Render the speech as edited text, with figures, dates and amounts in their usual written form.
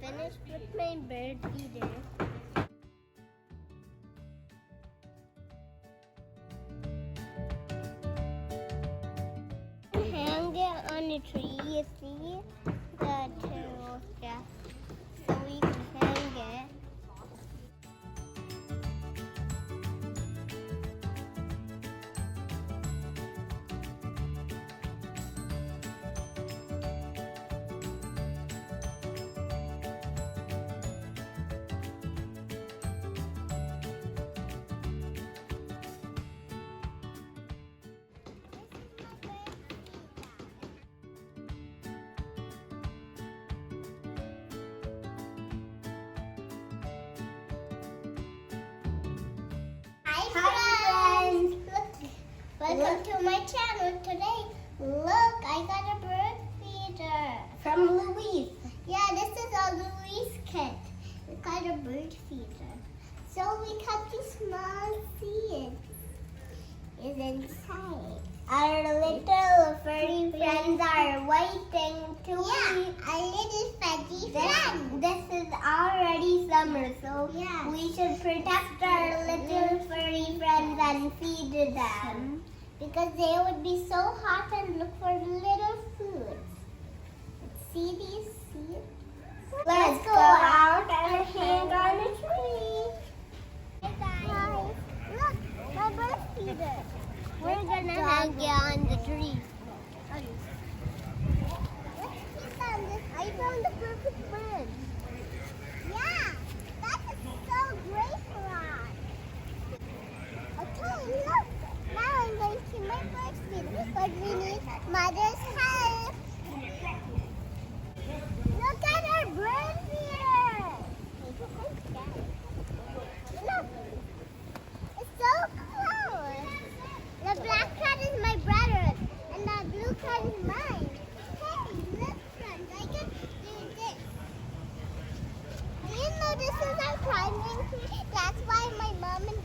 finished with my bird feeder. Hang it on a tree, you see the turtle stuff, so we can hang it. Hi friends! Welcome to my channel today. Look, I got a bird feeder from Louise. Yeah, this is a Louise kit. We got a bird feeder. So we cut these small seeds is inside. Our little furry friends are waiting to eat. A little fuzzy friend. This is already summer, so we should protect our little furry friends and feed them because they would be so hot and look for little foods. See these seeds? Let's go out and hang on a tree. Hey guys, look, my bird feeder. We're gonna hang it on the tree. Let's keep on this. I found the perfect bird. Yeah, that is so great for us. Okay, look. Now I'm going to my bird feeder, but we need mother's help. Look at our bird feeder. Look, it's so close. The black cat is my brother, and the blue cat is mine. Hey, look friends, I can do this. Do you know this is our climbing tree? That's why my mom and